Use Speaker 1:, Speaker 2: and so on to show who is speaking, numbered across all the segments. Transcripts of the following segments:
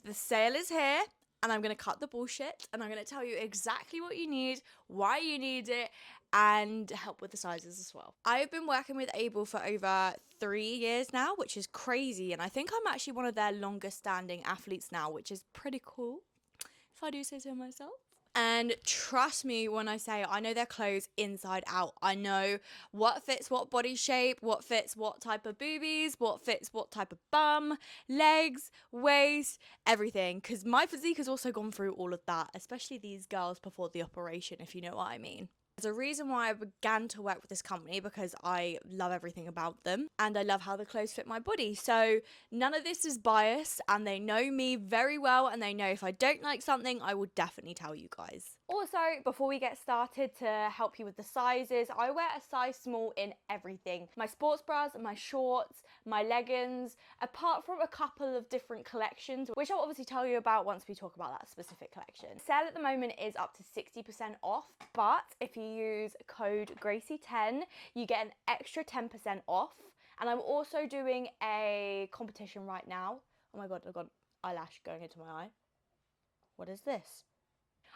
Speaker 1: The sale is here, and I'm going to cut the bullshit, and I'm going to tell you exactly what you need, why you need it, and help with the sizes as well. I've been working with AYBL for over 3 years now, which is crazy, and I think I'm actually one of their longest standing athletes now, which is pretty cool, if I do say so myself. And trust me when I say I know their clothes inside out. I know what fits what body shape, what fits what type of boobies, what fits what type of bum, legs, waist, everything. Because my physique has also gone through all of that, especially these girls before the operation, if you know what I mean. There's a reason why I began to work with this company, because I love everything about them and I love how the clothes fit my body. So none of this is biased, and they know me very well, and they know if I don't like something, I will definitely tell you guys. Also, before we get started, to help you with the sizes, I wear a size small in everything. My sports bras, my shorts, my leggings, apart from a couple of different collections, which I'll obviously tell you about once we talk about that specific collection. Sale at the moment is up to 60% off, but if you use code Gracie10, you get an extra 10% off. And I'm also doing a competition right now. Oh my God, I've got eyelash going into my eye. What is this?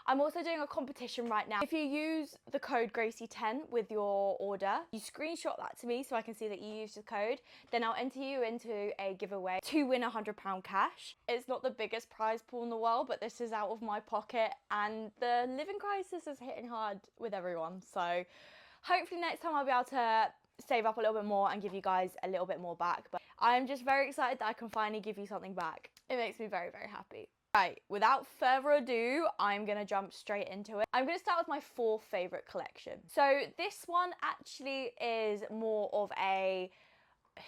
Speaker 1: I'm also doing a competition right now. If you use the code Gracie10 with your order, you screenshot that to me so I can see that you used the code, then I'll enter you into a giveaway to win £100 cash. It's not the biggest prize pool in the world, but this is out of my pocket, and the living crisis is hitting hard with everyone. So hopefully next time I'll be able to save up a little bit more and give you guys a little bit more back. But I'm just very excited that I can finally give you something back. It makes me very, very happy. Right, without further ado, I'm going to jump straight into it. I'm going to start with my 4th favourite collection. So this one actually is more of a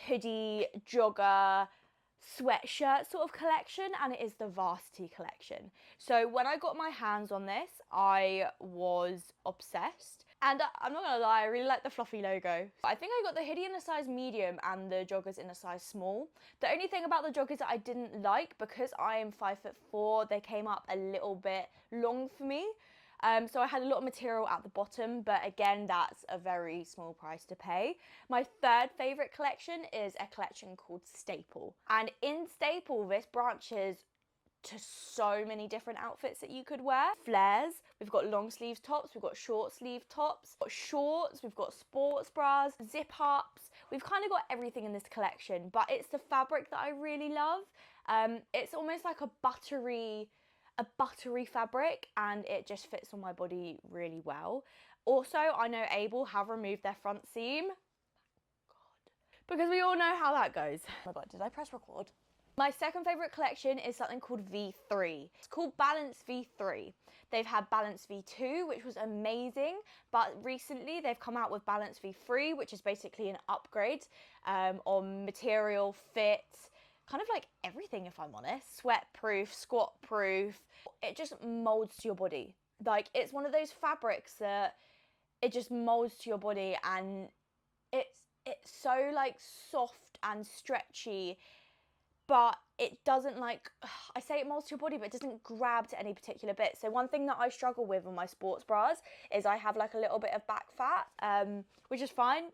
Speaker 1: hoodie, jogger, sweatshirt sort of collection, and it is the Varsity collection. So when I got my hands on this, I was obsessed. And I'm not gonna lie, I really like the fluffy logo. I think I got the hoodie in a size medium and the joggers in a size small. The only thing about the joggers that I didn't like, because I am 5'4", they came up a little bit long for me. So I had a lot of material at the bottom, but again, that's a very small price to pay. My 3rd favourite collection is a collection called Staple. And in Staple, this branches to so many different outfits that you could wear. Flares, we've got long sleeve tops, we've got short sleeve tops, we've got shorts, we've got sports bras, zip ups. We've kind of got everything in this collection, but it's the fabric that I really love. It's almost like a buttery fabric, and it just fits on my body really well. Also, I know AYBL have removed their front seam. God. Because we all know how that goes. Oh my God, did I press record? My 2nd favourite collection is something called V3. It's called Balance V3. They've had Balance V2, which was amazing, but recently they've come out with Balance V3, which is basically an upgrade on material, fit, kind of like everything, if I'm honest. Sweat proof, squat proof. It just molds to your body. Like, it's one of those fabrics that it just molds to your body, and it's so like soft and stretchy, but it doesn't, like, I say it molds to your body, but it doesn't grab to any particular bit. So one thing that I struggle with on my sports bras is I have like a little bit of back fat, which is fine.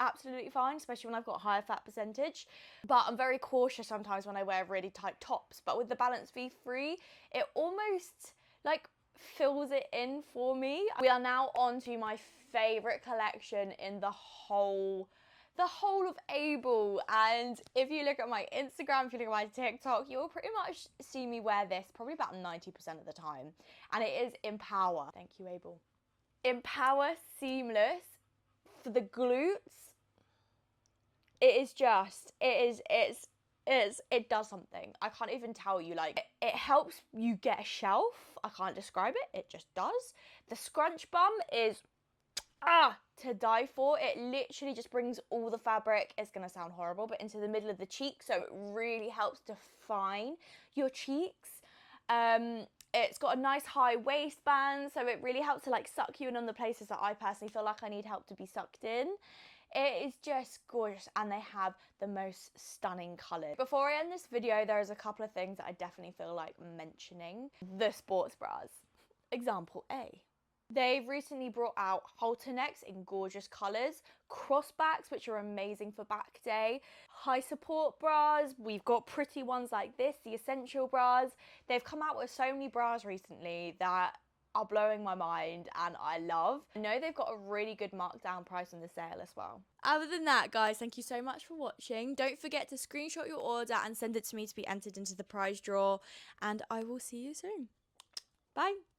Speaker 1: Absolutely fine, especially when I've got a higher fat percentage. But I'm very cautious sometimes when I wear really tight tops. But with the Balance V3, it almost like fills it in for me. We are now on to my favourite collection in the whole of AYBL. And if you look at my Instagram, if you look at my TikTok, you'll pretty much see me wear this probably about 90% of the time. And it is Empower. Thank you, AYBL. Empower Seamless for the glutes. It does something. I can't even tell you. Like, it helps you get a shelf. I can't describe it. It just does. The scrunch bum is to die for. It literally just brings all the fabric, it's gonna sound horrible, but into the middle of the cheek, so it really helps define your cheeks. It's got a nice high waistband, so it really helps to like suck you in on the places that I personally feel like I need help to be sucked in. It is just gorgeous, and they have the most stunning colours. Before I end this video, there's a couple of things that I definitely feel like mentioning. The sports bras. Example A. They've recently brought out halter necks in gorgeous colours, crossbacks which are amazing for back day, high support bras, we've got pretty ones like this, the essential bras. They've come out with so many bras recently that are blowing my mind and I love. I know they've got a really good markdown price on the sale as well. Other than that, guys, thank you so much for watching. Don't forget to screenshot your order and send it to me to be entered into the prize draw, and I will see you soon. Bye.